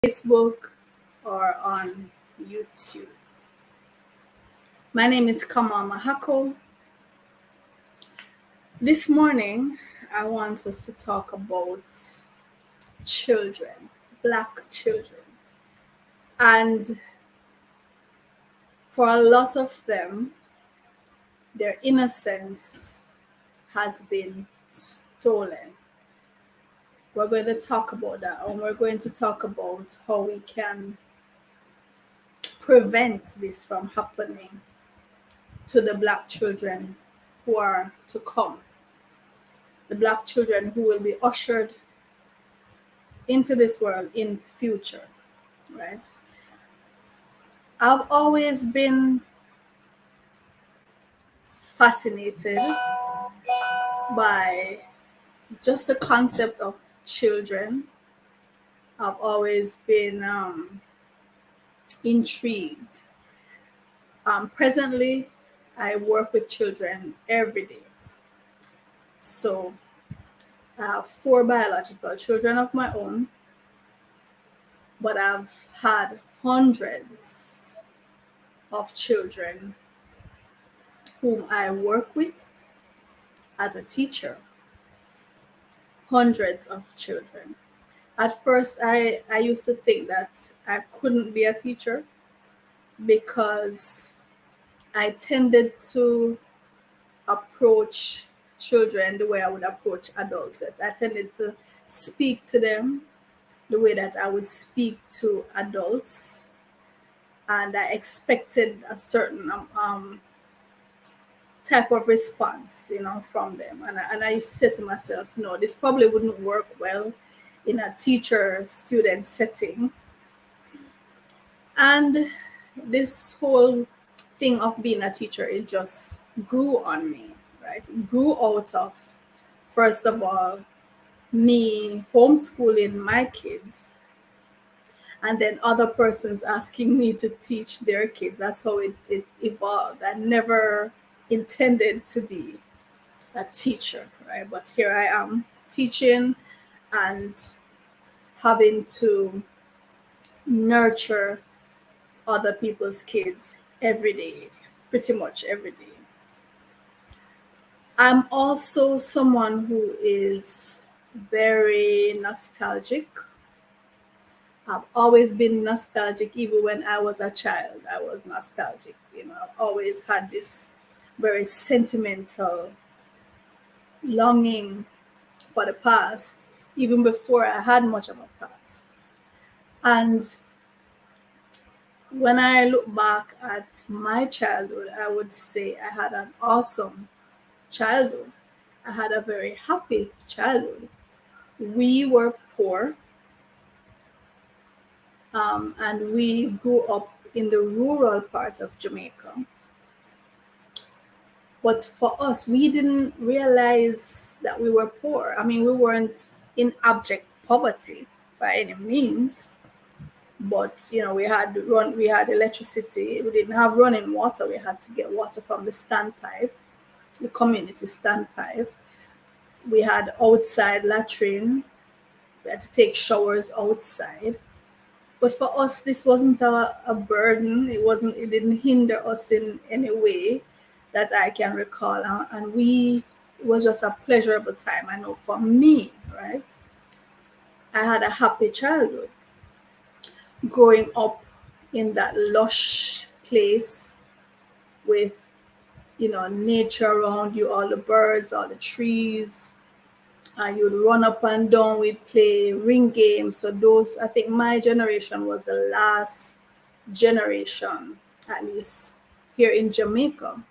Facebook or on YouTube. My name is Kama Mahako. This morning, I want us to talk about children, Black children. And for a lot of them, their innocence has been stolen. We're going to talk about that, and we're going to talk about how we can prevent this from happening to the Black children who are to come, the Black children who will be ushered into this world in future, right? I've always been fascinated by just the concept of children. I've always been intrigued. Presently, I work with children every day. So I have 4 biological children of my own, but I've had hundreds of children whom I work with as a teacher. Hundreds of children. At first, I used to think that I couldn't be a teacher because I tended to approach children the way I would approach adults. I tended to speak to them the way that I would speak to adults, and I expected a certain type of response, from them. And I said to myself, no, this probably wouldn't work well in a teacher-student setting. And this whole thing of being a teacher, it just grew on me, right? It grew out of, first of all, me homeschooling my kids, and then other persons asking me to teach their kids. That's how it evolved. I never intended to be a teacher, right? But here I am teaching and having to nurture other people's kids every day, pretty much every day. I'm also someone who is very nostalgic. I've always been nostalgic. Even when I was a child, I was nostalgic. I've always had this very sentimental longing for the past, even before I had much of a past. And when I look back at my childhood, I would say I had an awesome childhood. I had a very happy childhood. We were poor, and we grew up in the rural part of Jamaica. But for us, we didn't realize that we were poor. I mean, we weren't in abject poverty by any means, but we had electricity. We didn't have running water. We had to get water from the standpipe, the community standpipe. We had outside latrine. We had to take showers outside. But for us, this wasn't a burden. It didn't hinder us in any way that I can recall. And it was just a pleasurable time. I know for me, right? I had a happy childhood growing up in that lush place with, nature around you, all the birds, all the trees. And you'd run up and down, we'd play ring games. So I think my generation was the last generation, at least here in Jamaica,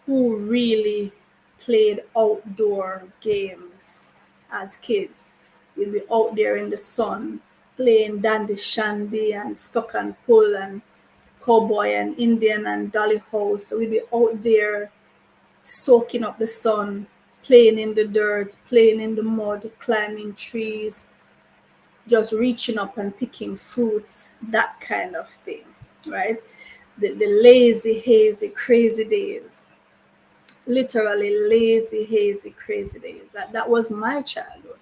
who really played outdoor games as kids. We'd be out there in the sun playing dandy shandy and stuck and pull and cowboy and Indian and dolly house. So we'd be out there soaking up the sun, playing in the dirt, playing in the mud, climbing trees, just reaching up and picking fruits, that kind of thing, right? The lazy, hazy, crazy days. Literally lazy, hazy, crazy days. That was my childhood.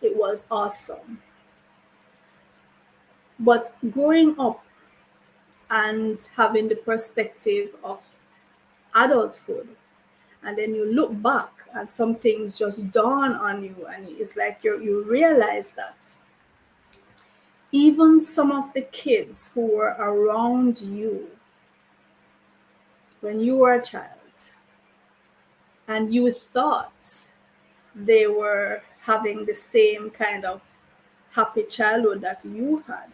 It was awesome. But growing up and having the perspective of adulthood, and then you look back and some things just dawn on you, and it's like you realize that even some of the kids who were around you when you were a child and you thought they were having the same kind of happy childhood that you had.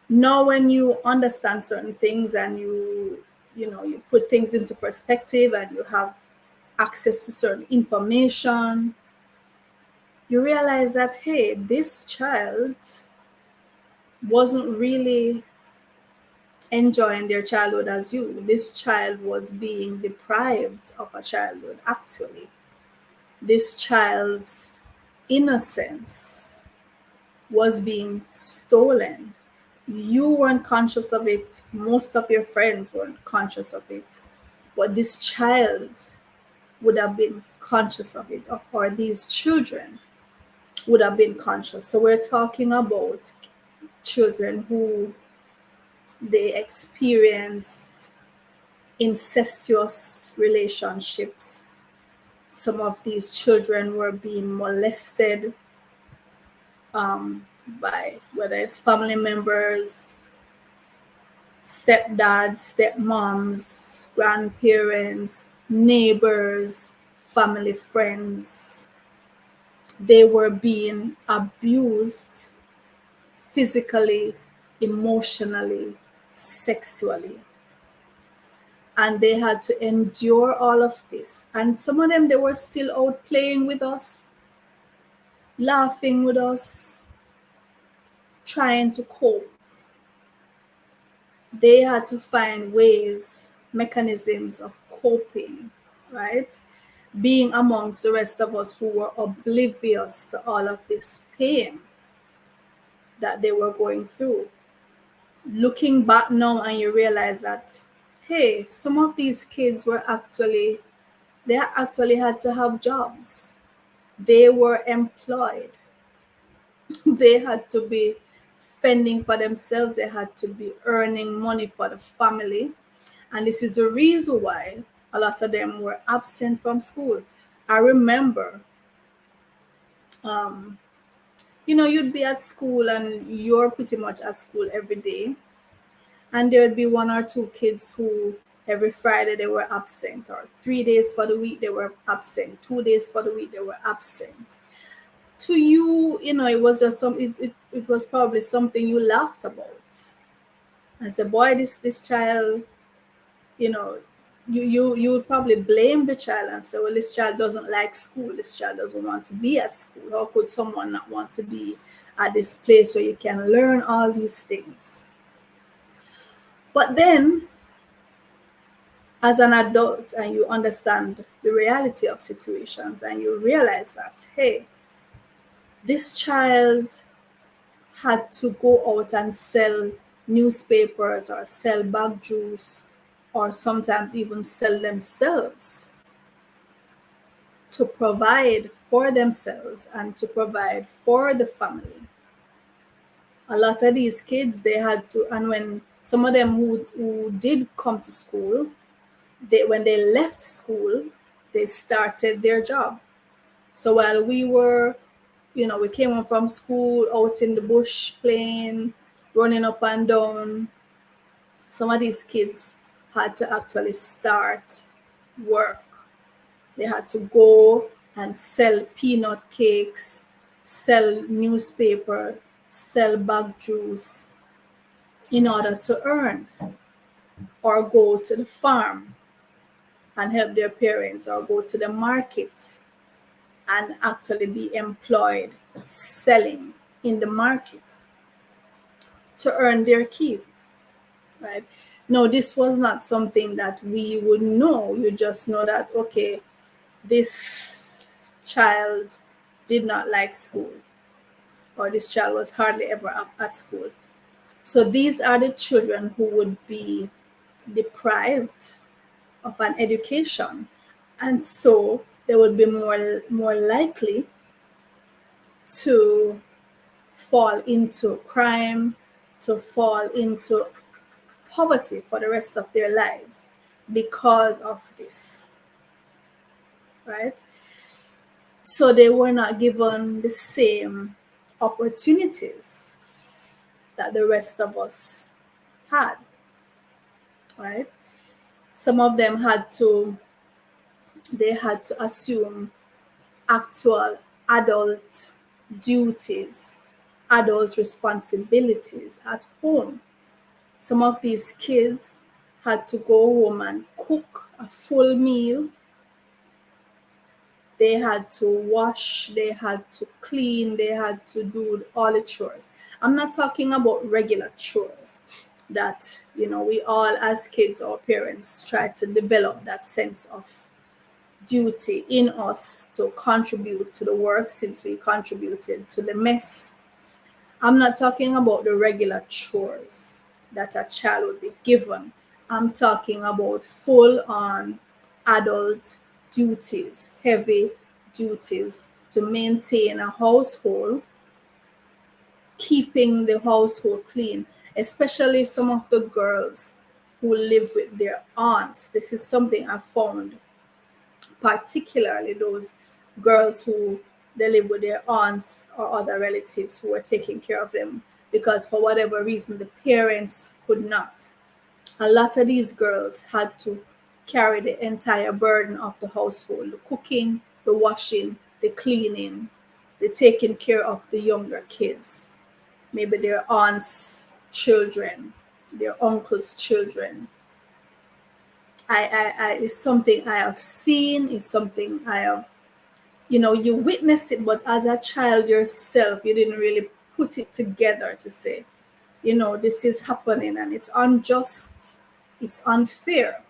Now when you understand certain things and you put things into perspective and you have access to certain information, you realize that, hey, this child wasn't really enjoying their childhood as you. This child was being deprived of a childhood, actually. This child's innocence was being stolen. You weren't conscious of it. Most of your friends weren't conscious of it. But this child would have been conscious of it, or these children would have been conscious. So we're talking about children who they experienced incestuous relationships. Some of these children were being molested by whether it's family members, stepdads, stepmoms, grandparents, neighbors, family friends. They were being abused physically, emotionally, sexually. And they had to endure all of this. And some of them, they were still out playing with us, laughing with us, trying to cope. They had to find ways, mechanisms of coping, right? Being amongst the rest of us who were oblivious to all of this pain that they were going through. Looking back now, and you realize that, hey, some of these kids they actually had to have jobs. They were employed. They had to be fending for themselves. They had to be earning money for the family. And this is the reason why a lot of them were absent from school. I remember, you'd be at school and you're pretty much at school every day. And there would be one or two kids who every Friday they were absent, or 3 days for the week they were absent, 2 days for the week they were absent. To you, it was just it was probably something you laughed about. And said, boy, this child, you know, you would probably blame the child and say, well, this child doesn't like school. This child doesn't want to be at school. How could someone not want to be at this place where you can learn all these things? But then, as an adult, and you understand the reality of situations, and you realize that, hey, this child had to go out and sell newspapers or sell bag juice or sometimes even sell themselves to provide for themselves and to provide for the family. A lot of these kids, they had to, and when some of them who did come to school, when they left school, they started their job. So while we came home from school, out in the bush playing, running up and down, some of these kids had to actually start work. They had to go and sell peanut cakes, sell newspaper, sell bag juice in order to earn, or go to the farm and help their parents, or go to the market and actually be employed selling in the market to earn their keep, right? No, this was not something that we would know. You just know that, okay, this child did not like school, or this child was hardly ever up at school. So these are the children who would be deprived of an education, and so they would be more likely to fall into crime, to fall into poverty for the rest of their lives because of this, right? So they were not given the same opportunities that the rest of us had, right? Some of them they had to assume actual adult duties, adult responsibilities at home. Some of these kids had to go home and cook a full meal. They had to wash, they had to clean, they had to do all the chores. I'm not talking about regular chores that, we all as kids or parents try to develop that sense of duty in us to contribute to the work since we contributed to the mess. I'm not talking about the regular chores that a child would be given. I'm talking about full on adult duties, heavy duties to maintain a household, keeping the household clean, especially some of the girls who live with their aunts. This is something I found, particularly those girls who they live with their aunts or other relatives who are taking care of them because for whatever reason the parents could not. A lot of these girls had to carry the entire burden of the household, the cooking, the washing, the cleaning, the taking care of the younger kids, maybe their aunts' children, their uncles' children. It's something I have seen, it's something I have, you witness it, but as a child yourself, you didn't really put it together to say, this is happening and it's unjust, it's unfair.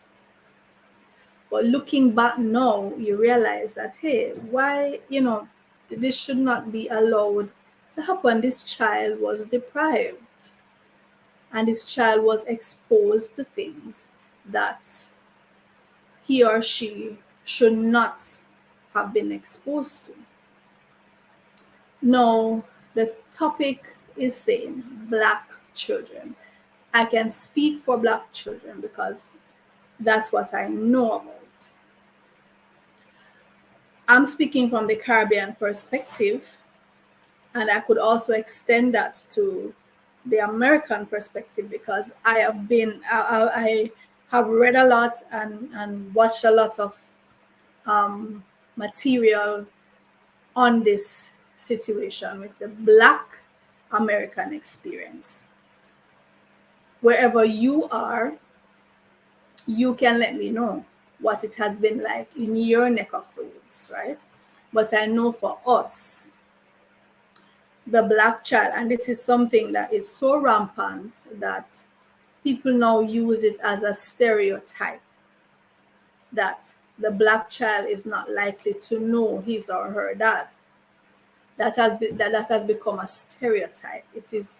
But looking back now, you realize that, hey, why, this should not be allowed to happen. This child was deprived and this child was exposed to things that he or she should not have been exposed to. No, the topic is saying Black children. I can speak for Black children because that's what I know about. I'm speaking from the Caribbean perspective, and I could also extend that to the American perspective because I have read a lot and watched a lot of material on this situation with the Black American experience. Wherever you are, you can let me know what it has been like in your neck of the woods, right? But I know for us, the Black child, and this is something that is so rampant that people now use it as a stereotype that the Black child is not likely to know his or her dad. That has become a stereotype. It is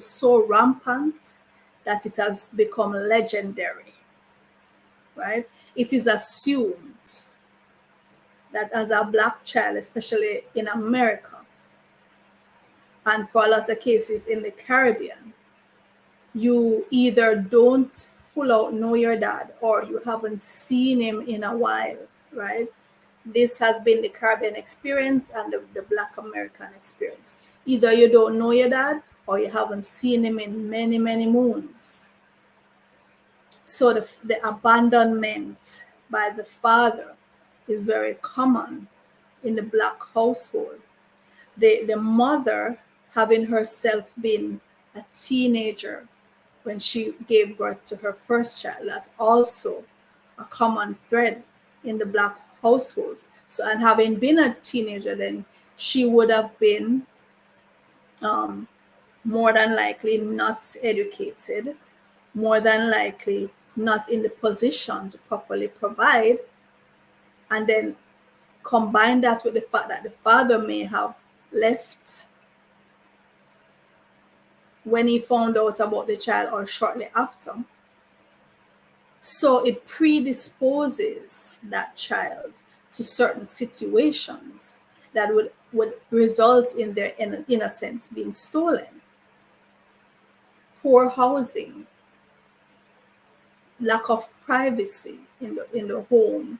so rampant that it has become legendary, right? It is assumed that as a Black child, especially in America, and for a lot of cases in the Caribbean, you either don't full out know your dad or you haven't seen him in a while, right? This has been the Caribbean experience and the Black American experience. Either you don't know your dad or you haven't seen him in many, many moons. So the abandonment by the father is very common in the Black household. The mother, having herself been a teenager when she gave birth to her first child, that's also a common thread in the Black households. So, and having been a teenager, then she would have been more than likely not educated, more than likely not in the position to properly provide, and then combine that with the fact that the father may have left when he found out about the child or shortly after. So it predisposes that child to certain situations that would would result in their innocence being stolen. Poor housing, lack of privacy in the home,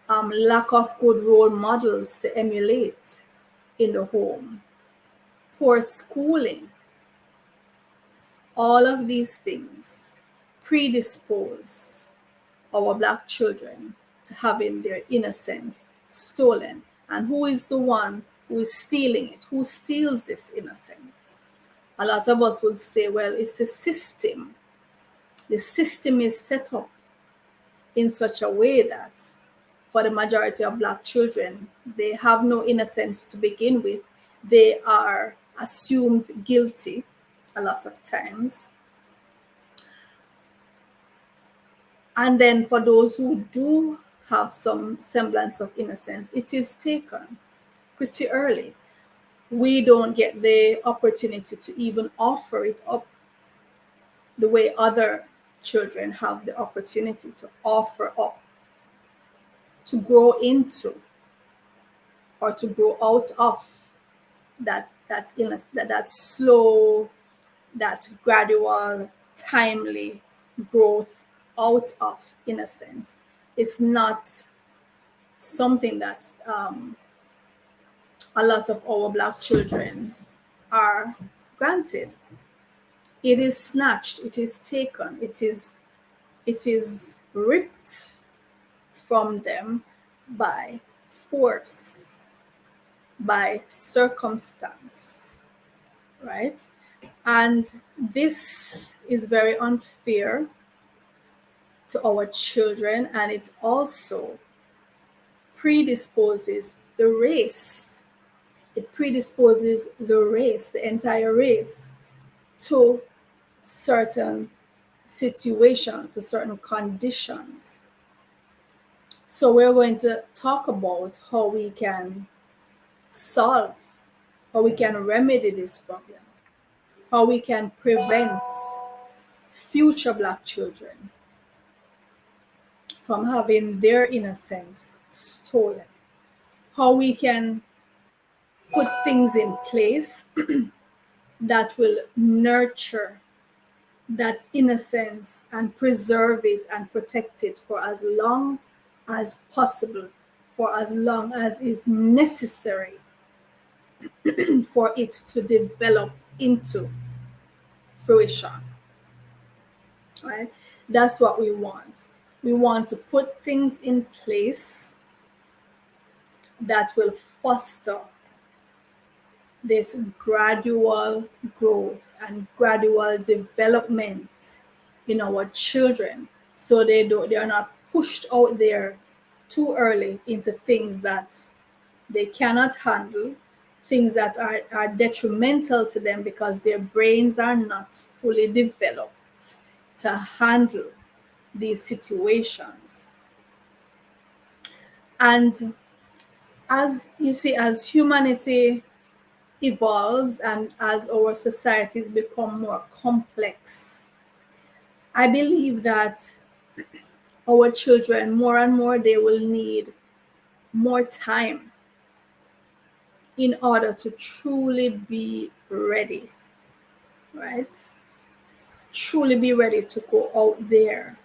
lack of good role models to emulate in the home, poor schooling, all of these things predispose our Black children to having their innocence stolen. And who is the one who is stealing it? Who steals this innocence? A lot of us would say, well, it's the system. The system is set up in such a way that for the majority of Black children, they have no innocence to begin with. They are assumed guilty a lot of times. And then for those who do have some semblance of innocence, it is taken pretty early. We don't get the opportunity to even offer it up the way other children have the opportunity to offer up, to grow into, or to grow out of that illness, that slow, that gradual, timely growth out of innocence. It's not something that a lot of our Black children are granted. It is snatched, it is taken, it is ripped from them by force, by circumstance, right? And this is very unfair to our children, and it also predisposes the race. It predisposes the race, the entire race, to certain situations, to certain conditions. So we're going to talk about how we can solve, how we can remedy this problem, how we can prevent future Black children from having their innocence stolen, how we can put things in place that will nurture that innocence and preserve it and protect it for as long as possible, for as long as is necessary for it to develop into fruition, right? That's what we want. We want to put things in place that will foster this gradual growth and gradual development in our children, so they are not pushed out there too early into things that they cannot handle, things that are detrimental to them because their brains are not fully developed to handle these situations. And as you see, as humanity evolves and as our societies become more complex, I believe that our children, more and more, they will need more time in order to truly be ready, right? Truly be ready to go out there,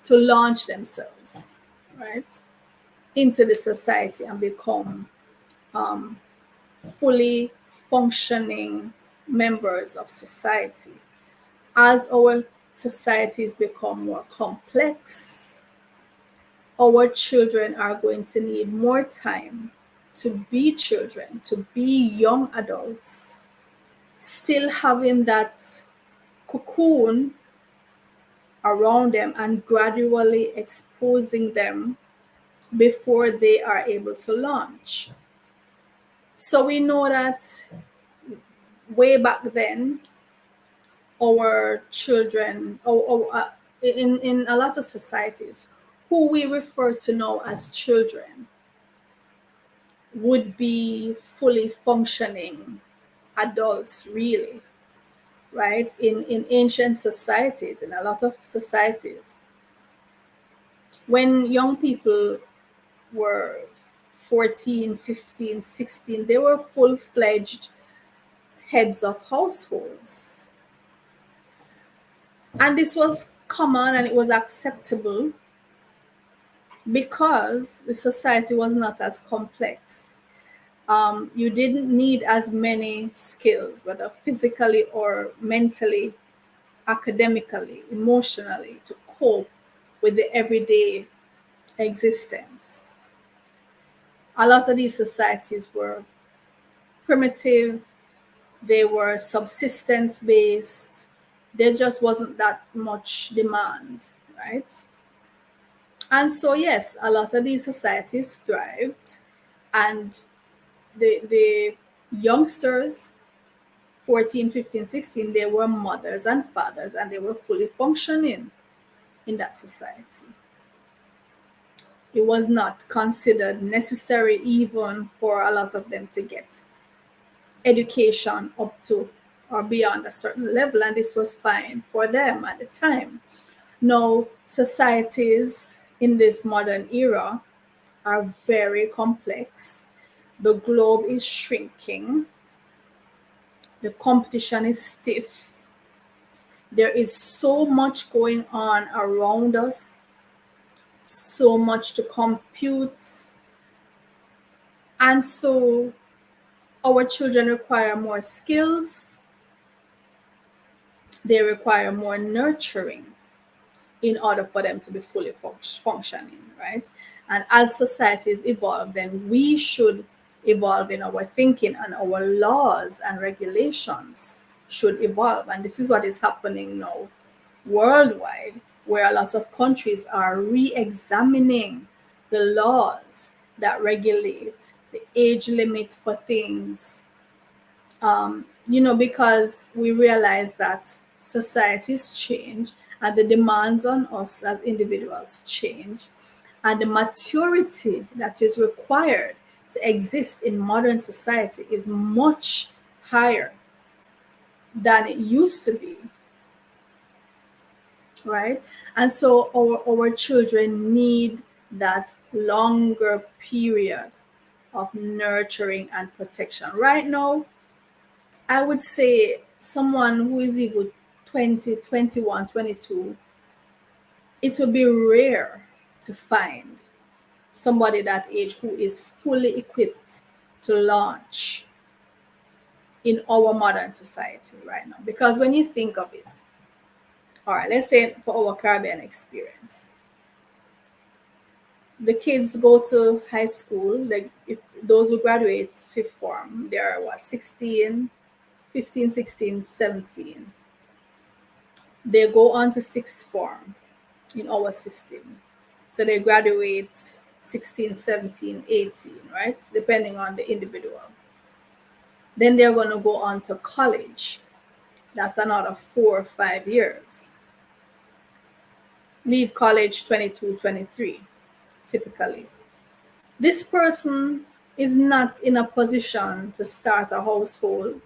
to launch themselves, right, into the society and become fully functioning members of society. As our societies become more complex, our children are going to need more time to be children, to be young adults, still having that cocoon around them and gradually exposing them before they are able to launch. So we know that way back then, our children, in a lot of societies, who we refer to now as children, would be fully functioning adults, really, right? In ancient societies, in a lot of societies, when young people were 14, 15, 16, they were full-fledged heads of households. And this was common and it was acceptable because the society was not as complex. You didn't need as many skills, whether physically or mentally, academically, emotionally, to cope with the everyday existence. A lot of these societies were primitive, they were subsistence based, there just wasn't that much demand, right? And so, yes, a lot of these societies thrived, and the youngsters, 14, 15, 16, they were mothers and fathers, and they were fully functioning in that society. It was not considered necessary even for a lot of them to get education up to or beyond a certain level, and this was fine for them at the time. Now, societies in this modern era are very complex. The globe is shrinking, the competition is stiff. There is so much going on around us, so much to compute. And so our children require more skills, they require more nurturing in order for them to be fully functioning, right? And as societies evolve, then we should evolve in our thinking, and our laws and regulations should evolve. And this is what is happening now worldwide, where a lot of countries are re examining the laws that regulate the age limit for things, because we realize that societies change and the demands on us as individuals change, and the maturity that is required to exist in modern society is much higher than it used to be, right? And so our children need that longer period of nurturing and protection. Right now, I would say someone who is even 20, 21, 22, it would be rare to find somebody that age who is fully equipped to launch in our modern society right now. Because when you think of it, all right, let's say for our Caribbean experience, the kids go to high school, like if those who graduate fifth form, they're what, 16, 15, 16, 17. They go on to sixth form in our system. So they graduate 16, 17, 18, right? Depending on the individual. Then they're going to go on to college. That's another 4 or 5 years. Leave college 22, 23, typically. This person is not in a position to start a household.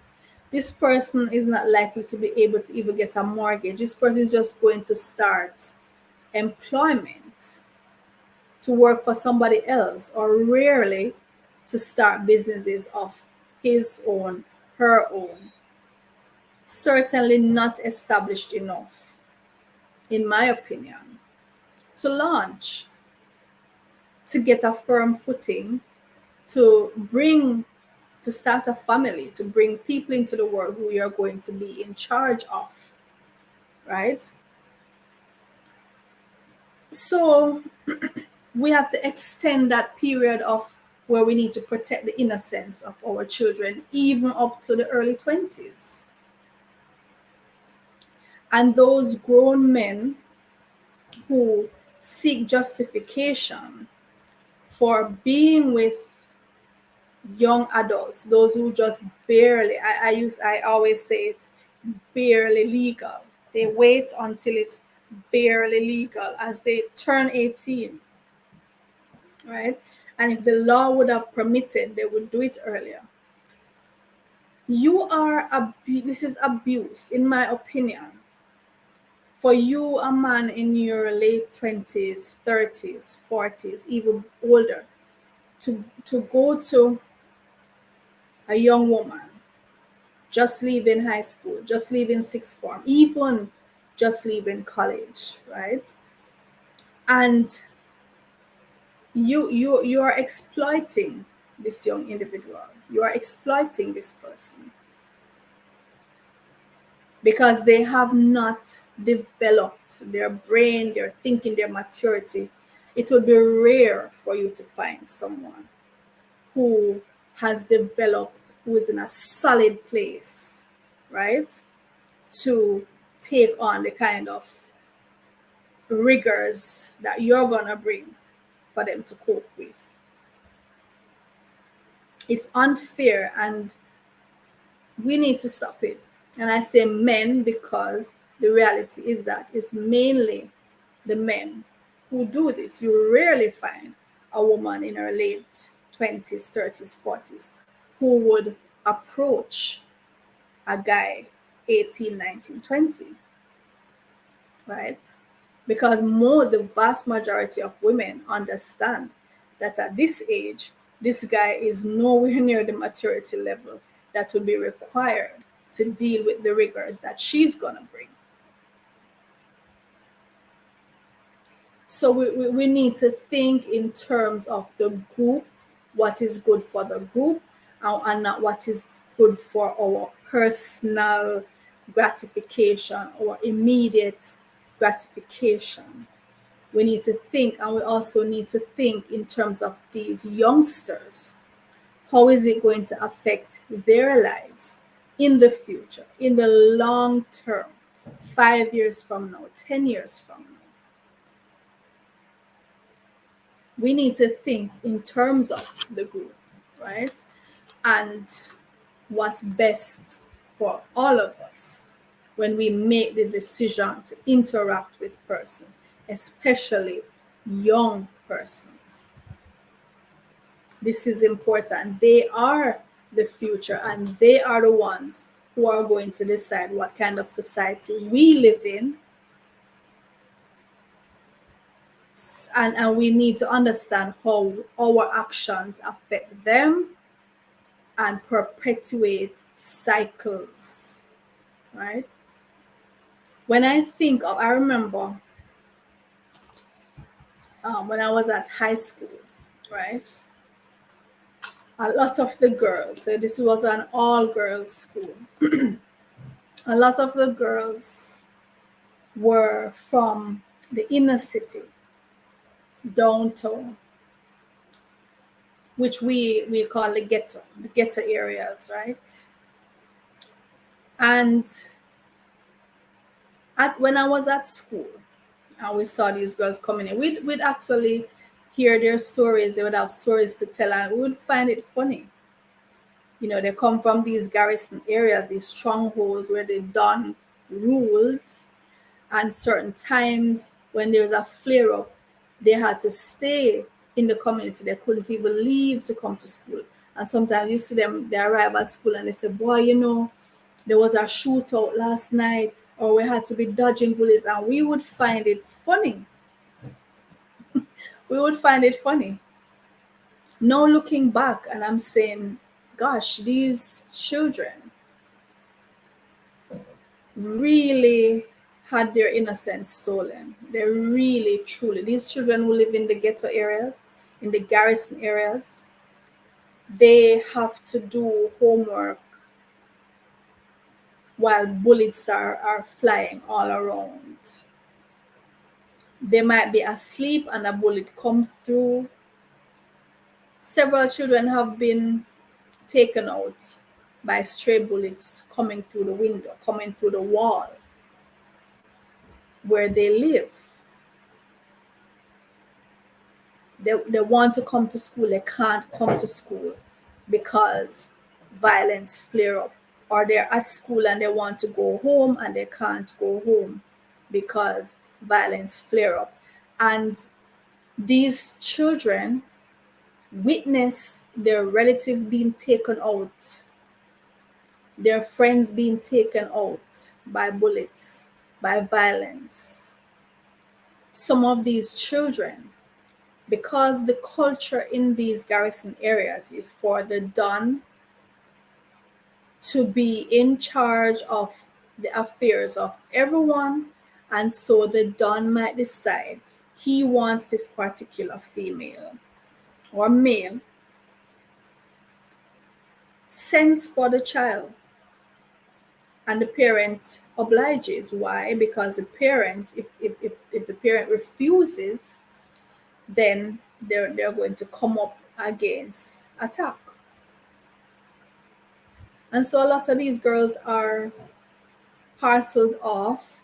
This person is not likely to be able to even get a mortgage. This person is just going to start employment to work for somebody else, or rarely to start businesses of his own, her own. Certainly not established enough, in my opinion, to launch, to get a firm footing, to start a family, to bring people into the world who you're going to be in charge of, right? So we have to extend that period of where we need to protect the innocence of our children even up to the early 20s. And those grown men who seek justification for being with young adults, those who just barely, I always say it's barely legal. They wait until it's barely legal as they turn 18, right? And if the law would have permitted, they would do it earlier. This is abuse, in my opinion. For you, a man in your late 20s, 30s, 40s, even older, to go to a young woman just leaving high school, just leaving sixth form, even just leaving college, right? And you are exploiting this young individual. You are exploiting this person because they have not developed their brain, their thinking, their maturity. It would be rare for you to find someone who has developed, who is in a solid place, right? To take on the kind of rigors that you're going to bring for them to cope with. It's unfair and we need to stop it. And I say men because the reality is that it's mainly the men who do this. You rarely find a woman in her late 20s, 30s, 40s who would approach a guy 18, 19, 20, right? Because the vast majority of women understand that at this age, this guy is nowhere near the maturity level that would be required to deal with the rigors that she's gonna bring. So we need to think in terms of the group, what is good for the group, and not what is good for our personal gratification or immediate gratification. We need to think, and we also need to think in terms of these youngsters. How is it going to affect their lives in the future, in the long term, 5 years from now, 10 years from now? We need to think in terms of the group, right? And what's best for all of us when we make the decision to interact with persons, especially young persons. This is important. They are the future and they are the ones who are going to decide what kind of society we live in. And we need to understand how our actions affect them and perpetuate cycles, right? I remember when I was at high school, right? A lot of the girls, so this was an all girls school, a lot of the girls were from the inner city, downtown, which we call the ghetto areas, right? And when I was at school, and we saw these girls coming in, we'd actually hear their stories. They would have stories to tell, and we would find it funny. You know, they come from these garrison areas, these strongholds where the Don ruled, and certain times when there's a flare up, they had to stay in the community. They couldn't even leave to come to school. And sometimes you see them, they arrive at school and they say, boy, there was a shootout last night, or we had to be dodging bullies. And we would find it funny. We would find it funny. Now looking back, and I'm saying, gosh, these children really had their innocence stolen. They really, truly, these children who live in the ghetto areas, in the garrison areas, they have to do homework while bullets are flying all around. They might be asleep and a bullet come through. Several children have been taken out by stray bullets coming through the window, coming through the wall where they live. They want to come to school, they can't come to school because violence flare up, or they're at school and they want to go home and they can't go home because violence flare up. And these children witness their relatives being taken out, their friends being taken out by bullets, by violence. Some of these children because the culture in these garrison areas is for the Don to be in charge of the affairs of everyone, and so the Don might decide he wants this particular female or male, sends for the child, and the parent obliges. Why? Because the parent, if the parent refuses, then they're going to come up against attack. And so a lot of these girls are parceled off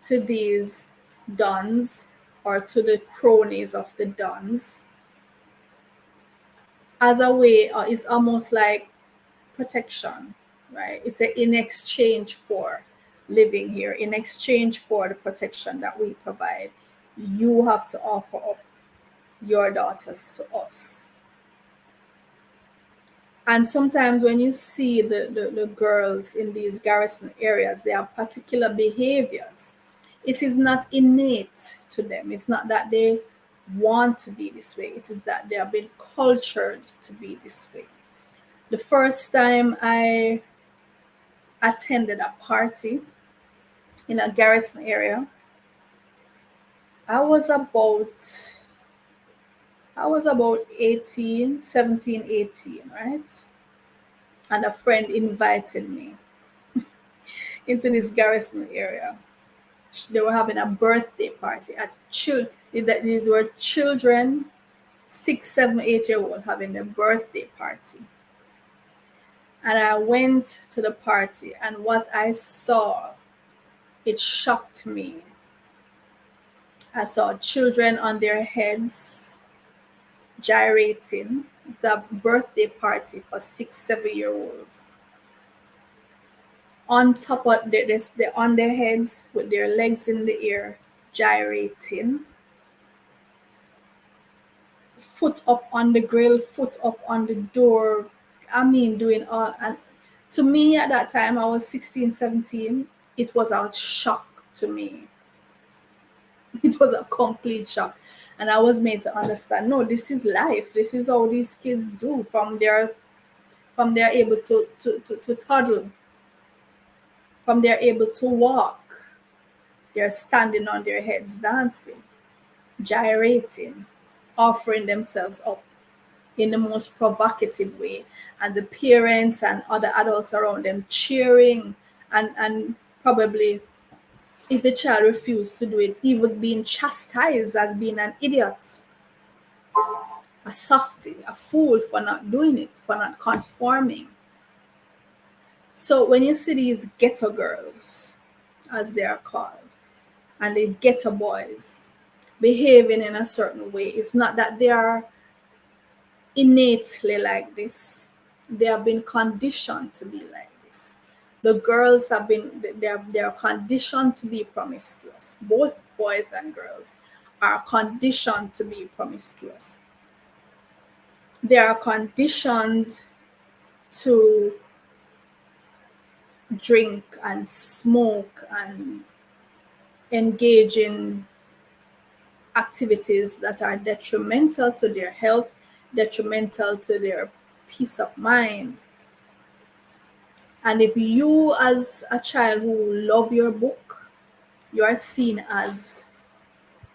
to these dons or to the cronies of the dons as a way, it's almost like protection, right? It's in exchange for living here, in exchange for the protection that we provide. You have to offer up your daughters to us. And sometimes when you see the girls in these garrison areas, they have particular behaviors. It is not innate to them. It's not that they want to be this way. It is that they have been cultured to be this way. The first time I attended a party in a garrison area, I was about I was about 18, 17, 18, right? And a friend invited me into this garrison area. They were having a birthday party. These were children, 6, 7, 8 year old having a birthday party. And I went to the party, and what I saw, it shocked me. I saw children on their heads gyrating. It's a birthday party for 6, 7 year olds. On top of they're on their heads with their legs in the air, gyrating. Foot up on the grill, foot up on the door. I mean, doing all. And to me at that time, I was 16, 17. It was a shock to me. It was a complete shock. And I was made to understand, no, this is life. This is how these kids do from they're able to toddle, from they're able to walk. They're standing on their heads, dancing, gyrating, offering themselves up in the most provocative way, and the parents and other adults around them cheering, and probably if the child refused to do it, even being chastised as being an idiot, a softie, a fool for not doing it, for not conforming. So when you see these ghetto girls, as they are called, and the ghetto boys behaving in a certain way, it's not that they are innately like this. They have been conditioned to be like this. The girls have been they are conditioned to be promiscuous. Both boys and girls are conditioned to be promiscuous. They are conditioned to drink and smoke and engage in activities that are detrimental to their health, detrimental to their peace of mind. And if you, as a child who love your book, you are seen as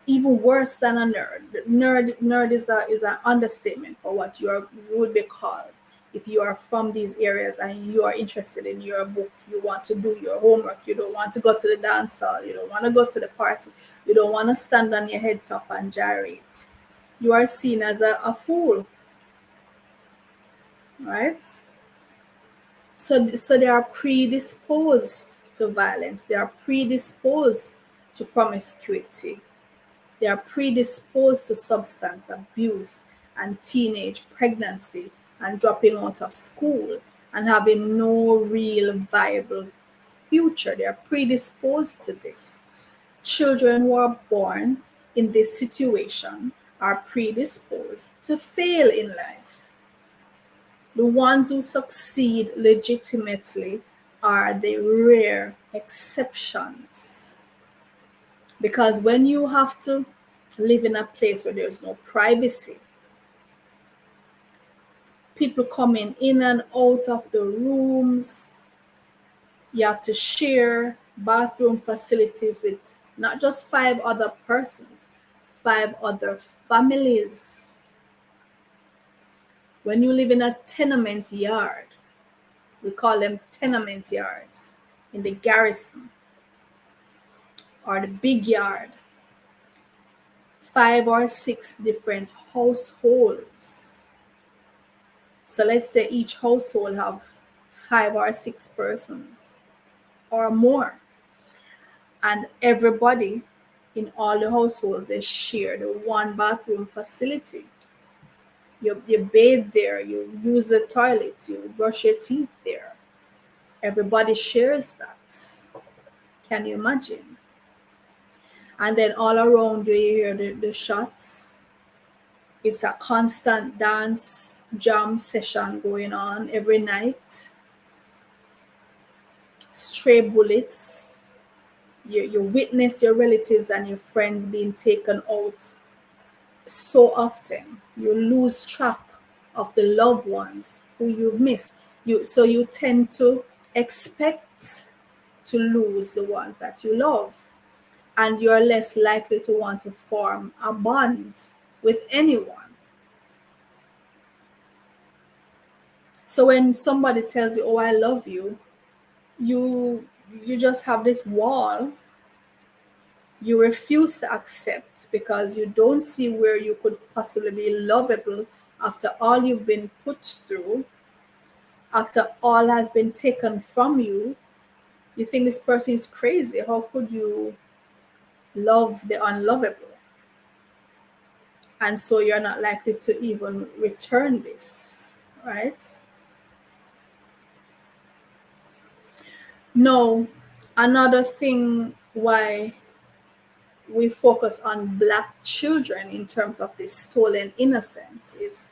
even worse than a nerd. Nerd is an understatement for what you would be called. If you are from these areas and you are interested in your book, you want to do your homework, you don't want to go to the dance hall, you don't want to go to the party, you don't want to stand on your head top and gyrate. You are seen as a fool, right? So they are predisposed to violence. They are predisposed to promiscuity. They are predisposed to substance abuse and teenage pregnancy and dropping out of school and having no real viable future. They are predisposed to this. Children who are born in this situation are predisposed to fail in life. The ones who succeed legitimately are the rare exceptions. Because when you have to live in a place where there's no privacy. People coming in and out of the rooms. You have to share bathroom facilities with not just 5 other persons, 5 other families. When you live in a tenement yard, we call them tenement yards in the garrison or the big yard, 5 or 6 different households. So let's say each household have 5 or 6 persons or more, and everybody in all the households they share the one bathroom facility. You bathe there, you use the toilet, you brush your teeth there. Everybody shares that. Can you imagine? And then all around you, you hear the shots. It's a constant dance jam session going on every night. Stray bullets. You witness your relatives and your friends being taken out so often. You lose track of the loved ones who you miss. So you tend to expect to lose the ones that you love, and you're less likely to want to form a bond with anyone. So when somebody tells you, "Oh, I love you," you just have this wall you refuse to accept because you don't see where you could possibly be lovable after all you've been put through, after all has been taken from you. You think this person is crazy. How could you love the unlovable? And so you're not likely to even return this, right? No, another thing why we focus on Black children in terms of this stolen innocence is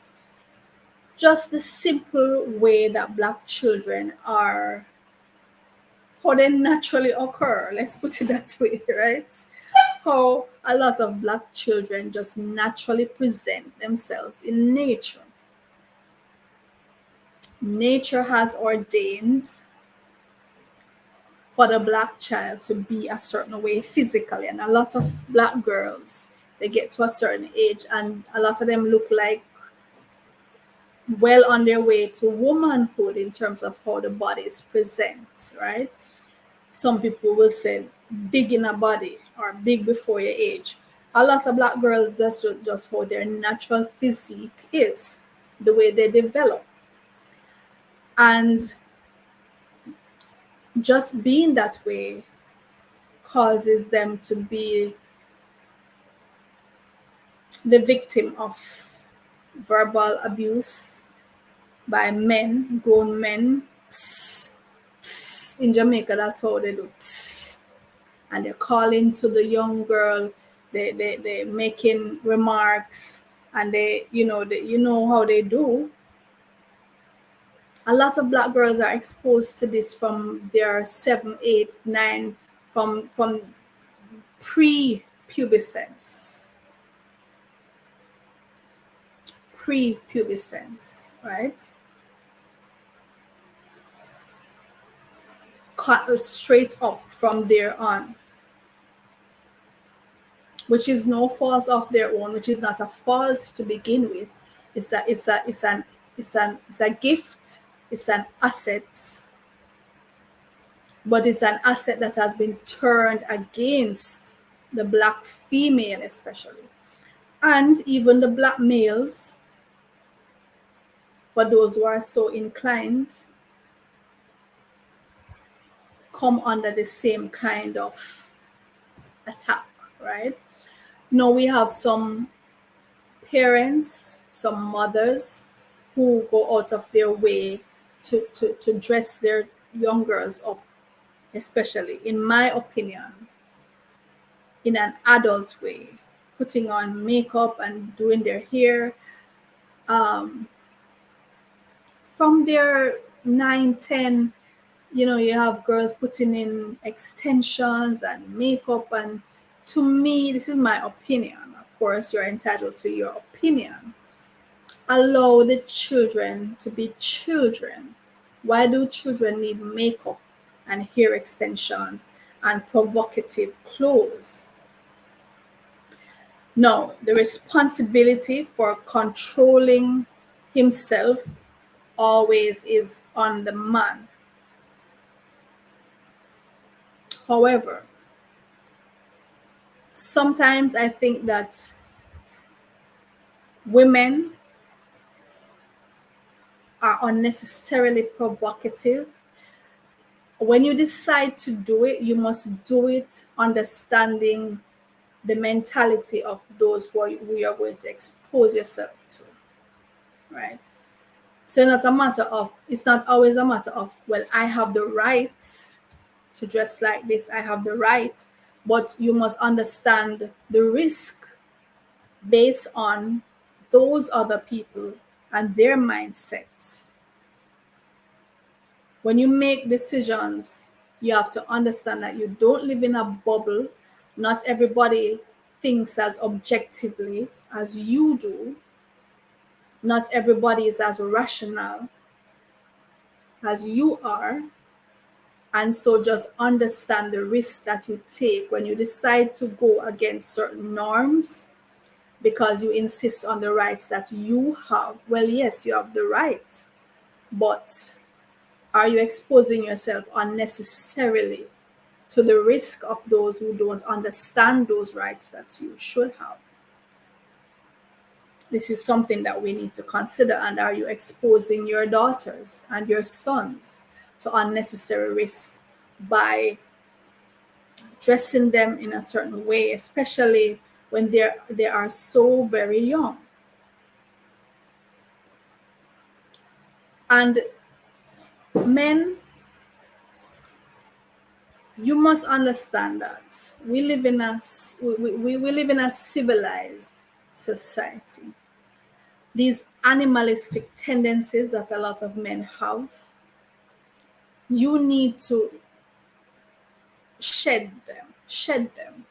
just the simple way that Black children are, how they naturally occur. Let's put it that way, right? How a lot of Black children just naturally present themselves in nature. Nature has ordained for the Black child to be a certain way physically, and a lot of Black girls, they get to a certain age and a lot of them look like well on their way to womanhood in terms of how the bodies present, right? Some people will say big in a body or big before your age. A lot of Black girls, that's just how their natural physique is, the way they develop. And just being that way causes them to be the victim of verbal abuse by men, grown men. Psst, psst. In Jamaica, that's how they do. Psst. And they're calling to the young girl. They're making remarks, and you know how they do. A lot of Black girls are exposed to this from their 7, 8, 9, from pre-pubescence, right? Cut straight up from there on, which is no fault of their own, which is not a fault to begin with. It's a gift. It's an asset, but it's an asset that has been turned against the Black female, especially, and even the Black males. For those who are so inclined, come under the same kind of attack, right? Now we have some parents, some mothers who go out of their way to dress their young girls up, especially, in my opinion, in an adult way, putting on makeup and doing their hair. From their 9, 10, you have girls putting in extensions and makeup. And to me, this is my opinion. Of course, you're entitled to your opinion. Allow the children to be children. Why do children need makeup and hair extensions and provocative clothes? No, the responsibility for controlling himself always is on the man. However, sometimes I think that women are unnecessarily provocative. When you decide to do it, you must do it understanding the mentality of those who you are going to expose yourself to, right? So it's not always a matter of, well, I have the right to dress like this, I have the right, but you must understand the risk based on those other people and their mindsets. When you make decisions, you have to understand that you don't live in a bubble. Not everybody thinks as objectively as you do. Not everybody is as rational as you are. And so just understand the risk that you take when you decide to go against certain norms because you insist on the rights that you have. Well, yes, you have the rights, but are you exposing yourself unnecessarily to the risk of those who don't understand those rights that you should have? This is something that we need to consider. And are you exposing your daughters and your sons to unnecessary risk by dressing them in a certain way, especially when they are so very young? And men, you must understand that we live in a civilized society. These animalistic tendencies that a lot of men have, you need to shed them,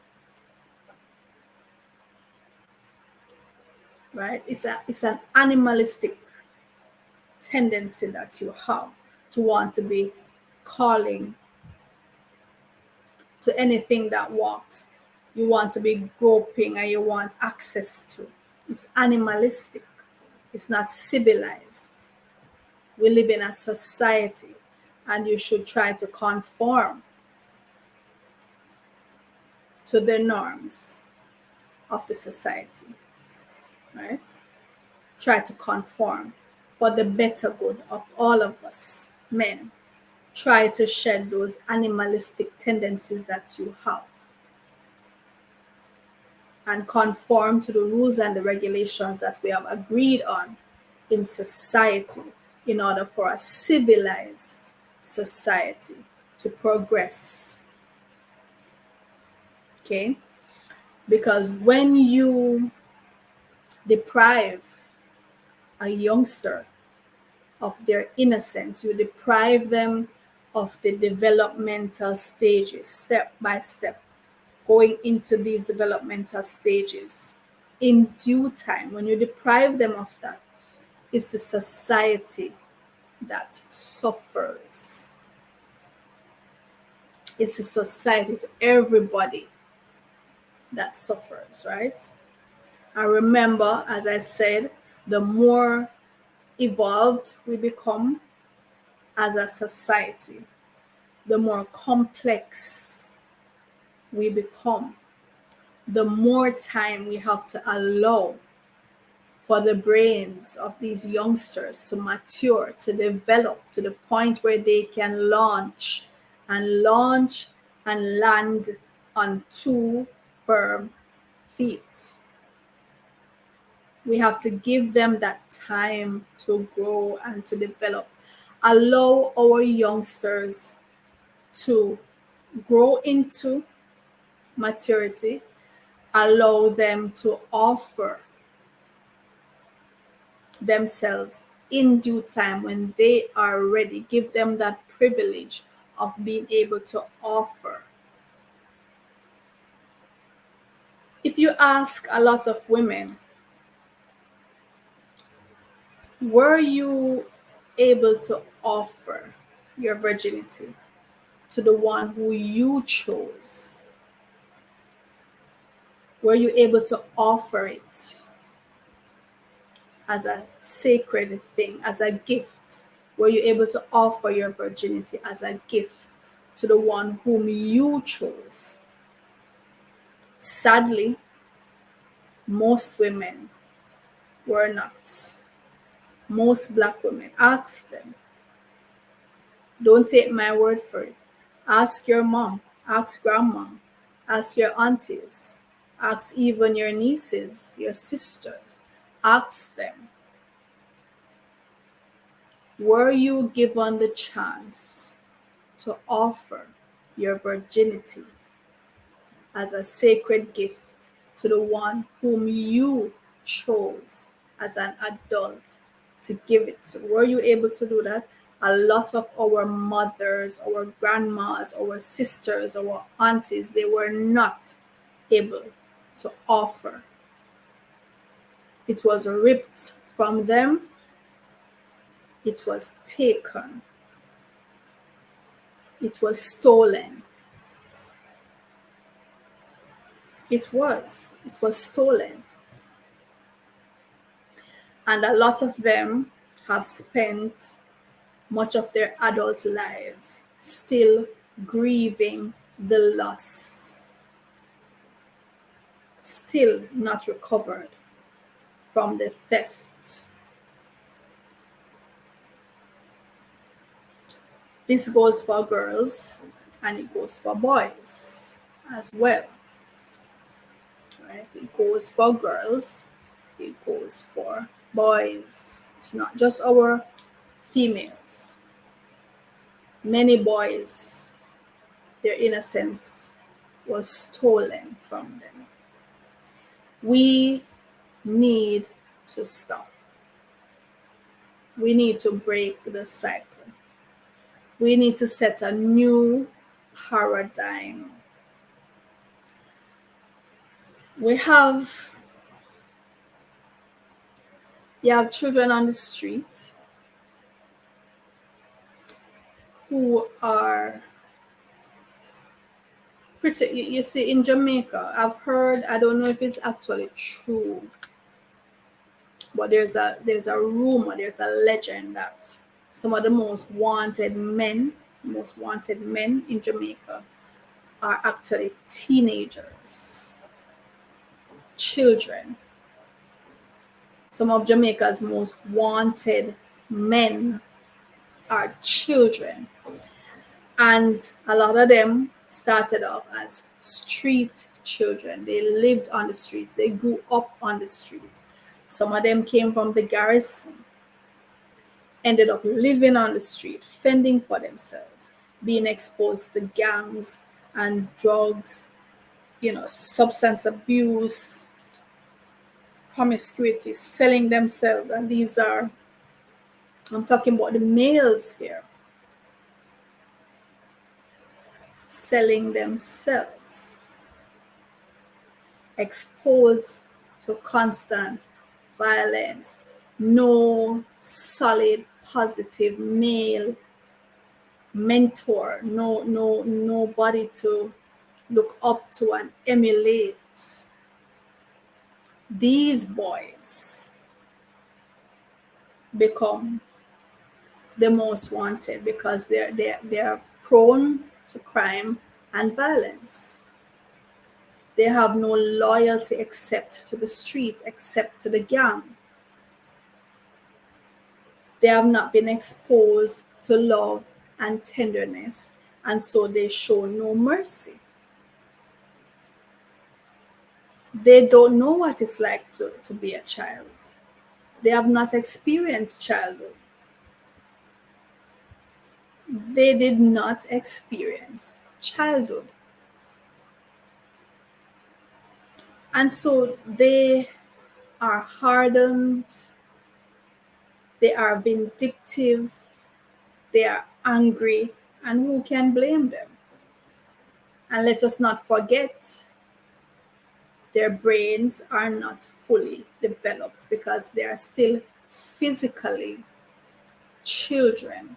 right? It's an animalistic tendency that you have to want to be calling to anything that walks. You want to be groping and you want access to. It's animalistic. It's not civilized. We live in a society and you should try to conform to the norms of the society, right? Try to conform for the better good of all of us men. Try to shed those animalistic tendencies that you have and conform to the rules and the regulations that we have agreed on in society in order for a civilized society to progress. Okay? Because when you deprive a youngster of their innocence, you deprive them of the developmental stages, step by step, going into these developmental stages in due time. When you deprive them of that, it's the society that suffers. It's the society, it's everybody that suffers, right? I remember, as I said, the more evolved we become as a society, the more complex we become, the more time we have to allow for the brains of these youngsters to mature, to develop to the point where they can launch and land on two firm feet. We have to give them that time to grow and to develop. Allow our youngsters to grow into maturity. Allow them to offer themselves in due time when they are ready. Give them that privilege of being able to offer. if you ask a lot of women, were you able to offer your virginity to the one who you chose? Were you able to offer it as a sacred thing, as a gift? Were you able to offer your virginity as a gift to the one whom you chose? Sadly, most women were not. Most black women, ask them. Don't take my word for it. Ask your mom, ask grandma, ask your aunties, ask even your nieces, your sisters. Ask them, were you given the chance to offer your virginity as a sacred gift to the one whom you chose as an adult to give it to? Were you able to do that? A lot of our mothers, our grandmas, our sisters, our aunties, they were not able to offer. It was ripped from them, it was taken, it was stolen. It was stolen. And a lot of them have spent much of their adult lives still grieving the loss, still not recovered from the theft. This goes for girls and it goes for boys as well, right? It goes for girls, it goes for boys. It's not just our females. Many boys, their innocence was stolen from them. We need to stop. We need to break the cycle. We need to set a new paradigm. We have you have children on the street who are pretty, you see, in Jamaica, I've heard, I don't know if it's actually true, but there's a rumor, there's a legend that some of the most wanted men in Jamaica are actually teenagers, children. Some of Jamaica's most wanted men are children. And a lot of them started off as street children. They lived on the streets, they grew up on the streets. Some of them came from the garrison, ended up living on the street, fending for themselves, being exposed to gangs and drugs, substance abuse, promiscuity, selling themselves. And I'm talking about the males here, selling themselves, exposed to constant violence, no solid, positive male mentor, nobody to look up to and emulate. These boys become the most wanted because they're prone to crime and violence. They have no loyalty except to the street, except to the gang. They have not been exposed to love and tenderness, and so they show no mercy. They don't know what it's like to be a child. They have not experienced childhood. They did not experience childhood. And so they are hardened, they are vindictive, they are angry, and who can blame them? And let us not forget their brains are not fully developed because they are still physically children.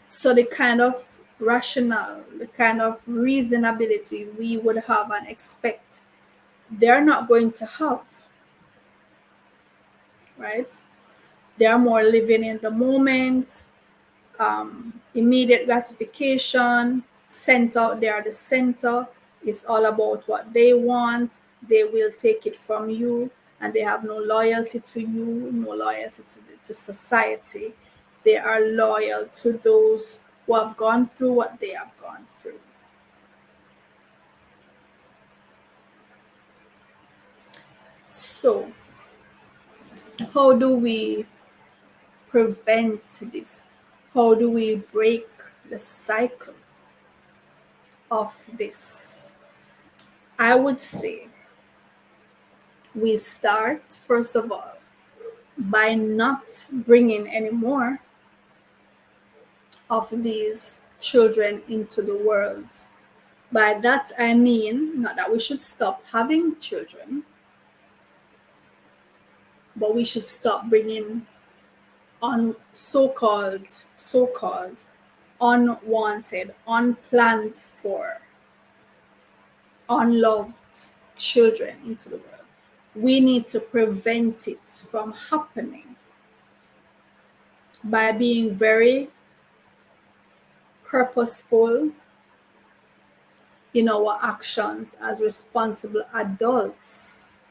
So the kind of rationale, the kind of reasonability we would have and expect, they're not going to have, right? They are more living in the moment, immediate gratification, center, they are the center. It's all about what they want. They will take it from you, and they have no loyalty to you, no loyalty to society. They are loyal to those who have gone through what they have gone through. So, how do we prevent this? How do we break the cycle of this? I would say we start, first of all, by not bringing any more of these children into the world. By that, I mean not that we should stop having children, but we should stop bringing on so-called unwanted, unplanned for, unloved children into the world. We need to prevent it from happening by being very purposeful in our actions as responsible adults,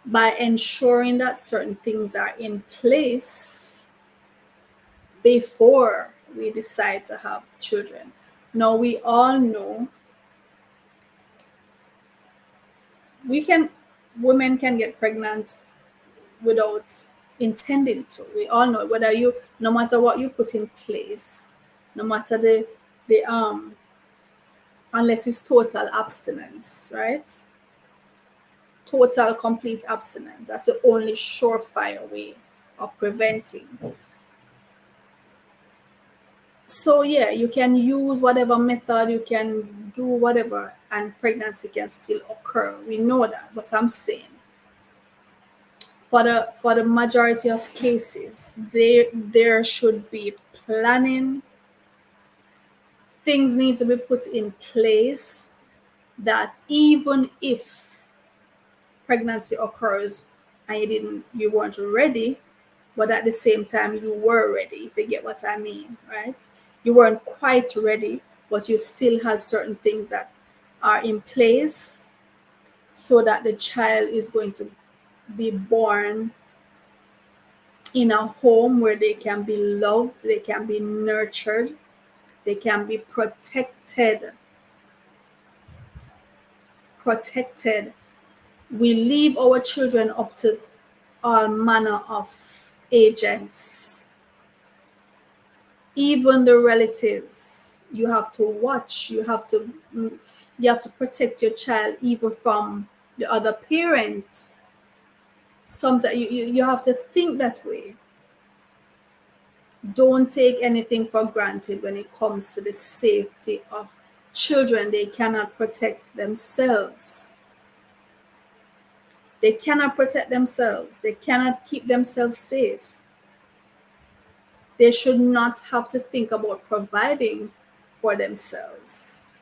by ensuring that certain things are in place before we decide to have children. Now, we all know women can get pregnant without intending to. We all know, whether you, no matter what you put in place, no matter the unless it's total abstinence, right? Total complete abstinence. That's the only surefire way of preventing. So yeah, you can use whatever method, you can do whatever, and pregnancy can still occur. We know that, but I'm saying for the majority of cases, there should be planning. Things need to be put in place that even if pregnancy occurs and you weren't ready, but at the same time you were ready, if you get what I mean, right? You weren't quite ready, but you still had certain things that are in place so that the child is going to be born in a home where they can be loved, they can be nurtured, they can be protected. We leave our children up to all manner of agents, even the relatives. You have to watch, you have to protect your child even from the other parent. Sometimes you have to think that way. Don't take anything for granted when it comes to the safety of children. They cannot protect themselves. They cannot protect themselves. They cannot keep themselves safe. They should not have to think about providing for themselves.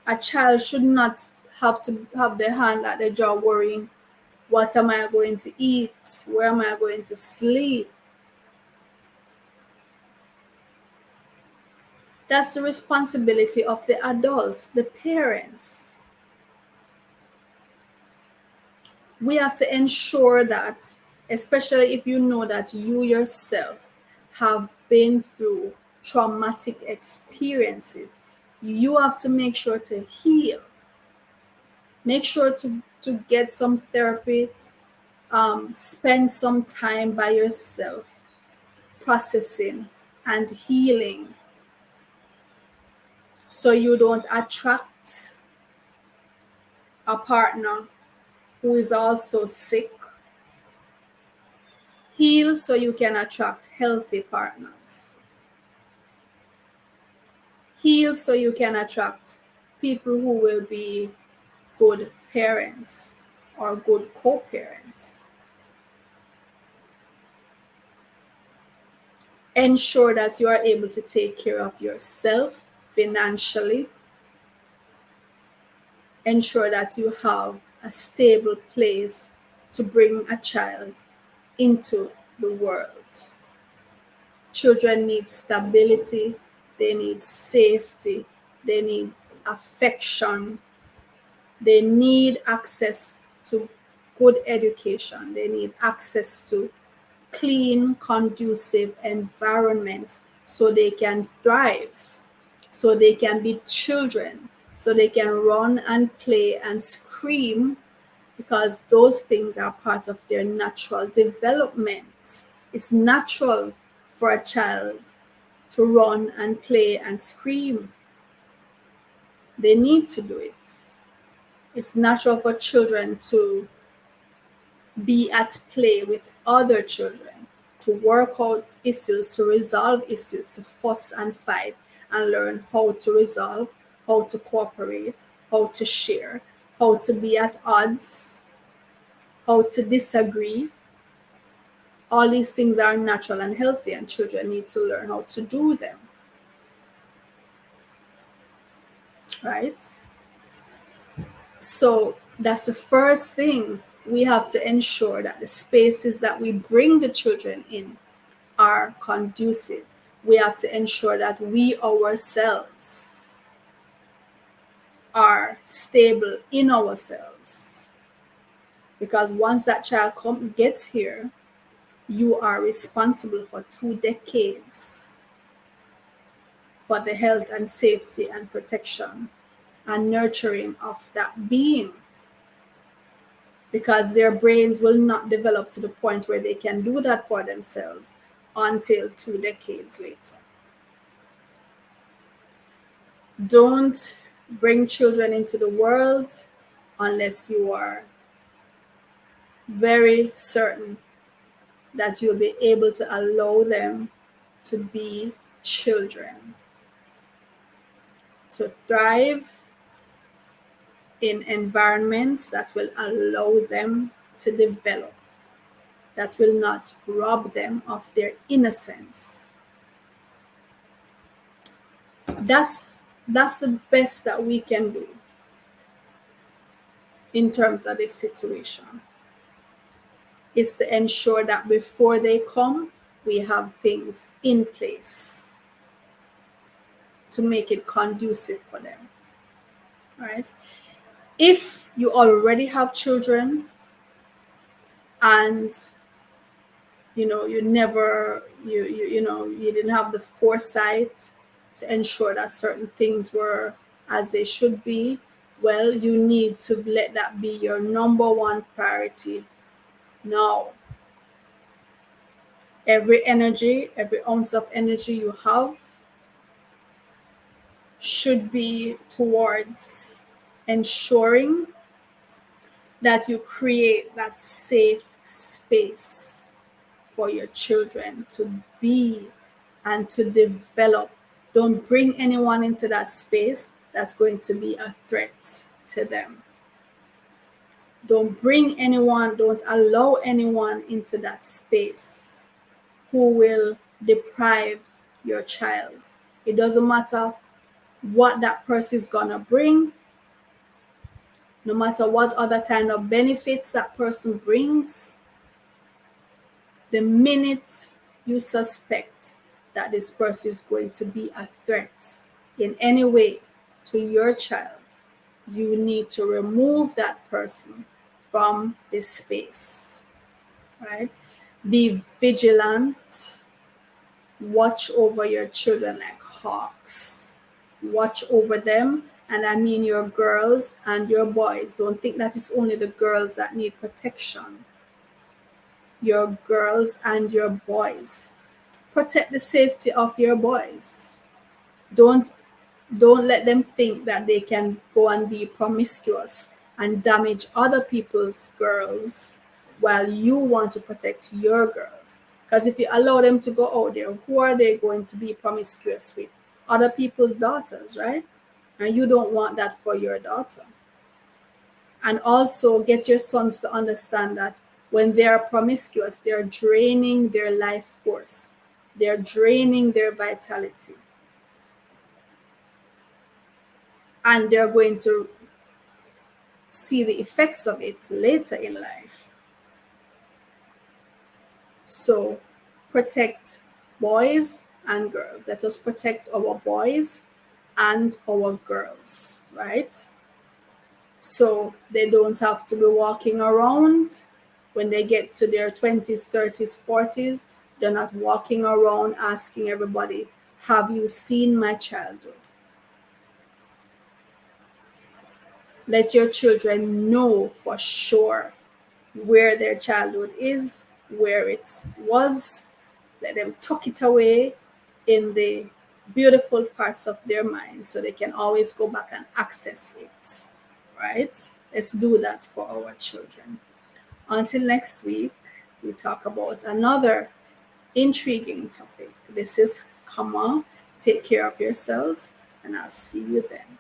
A child should not have to have their hand at the jar worrying, what am I going to eat? Where am I going to sleep? That's the responsibility of the adults, the parents. We have to ensure that, especially if you know that you yourself have been through traumatic experiences, you have to make sure to heal. Make sure to get some therapy, spend some time by yourself, processing and healing, so you don't attract a partner who is also sick. Heal so you can attract healthy partners. Heal so you can attract people who will be good parents or good co-parents. Ensure that you are able to take care of yourself financially. Ensure that you have a stable place to bring a child into the world. Children need stability, they need safety, they need affection, they need access to good education, they need access to clean, conducive environments so they can thrive, so they can be children, so they can run and play and scream, because those things are part of their natural development. It's natural for a child to run and play and scream. They need to do it. It's natural for children to be at play with other children, to work out issues, to resolve issues, to fuss and fight and learn how to resolve, how to cooperate, how to share, how to be at odds, how to disagree. All these things are natural and healthy, and children need to learn how to do them, right? So that's the first thing. We have to ensure that the spaces that we bring the children in are conducive. We have to ensure that we ourselves are stable in ourselves. Because once that child gets here, you are responsible for 2 decades for the health and safety and protection and nurturing of that being, because their brains will not develop to the point where they can do that for themselves until 2 decades later. Don't bring children into the world unless you are very certain that you'll be able to allow them to be children, to thrive in environments that will allow them to develop, that will not rob them of their innocence. That's the best that we can do in terms of this situation, is to ensure that before they come, we have things in place to make it conducive for them. Right? If you already have children and you never you didn't have the foresight to ensure that certain things were as they should be, well, you need to let that be your number one priority now. Every ounce of energy you have should be towards ensuring that you create that safe space for your children to be and to develop. Don't bring anyone into that space that's going to be a threat to them. Don't allow anyone into that space who will deprive your child. It doesn't matter what that person is gonna bring, no matter what other kind of benefits that person brings. The minute you suspect that this person is going to be a threat in any way to your child, you need to remove that person from this space, right? Be vigilant. Watch over your children like hawks. Watch over them. And I mean your girls and your boys. Don't think that it's only the girls that need protection. Your girls and your boys. Protect the safety of your boys. Don't let them think that they can go and be promiscuous and damage other people's girls while you want to protect your girls. Because if you allow them to go out there, who are they going to be promiscuous with? Other people's daughters, right? And you don't want that for your daughter. And also get your sons to understand that when they are promiscuous, they're draining their life force, they're draining their vitality, and they're going to see the effects of it later in life. So protect boys and girls. Let us protect our boys and our girls, right? So they don't have to be walking around when they get to their 20s, 30s, 40s. They're not walking around asking everybody, have you seen my childhood? Let your children know for sure where their childhood is, where it was. Let them tuck it away in the beautiful parts of their mind so they can always go back and access it. Right? Let's do that for our children. Until next week, we talk about another intriguing topic. This is Kama. Take care of yourselves, and I'll see you then.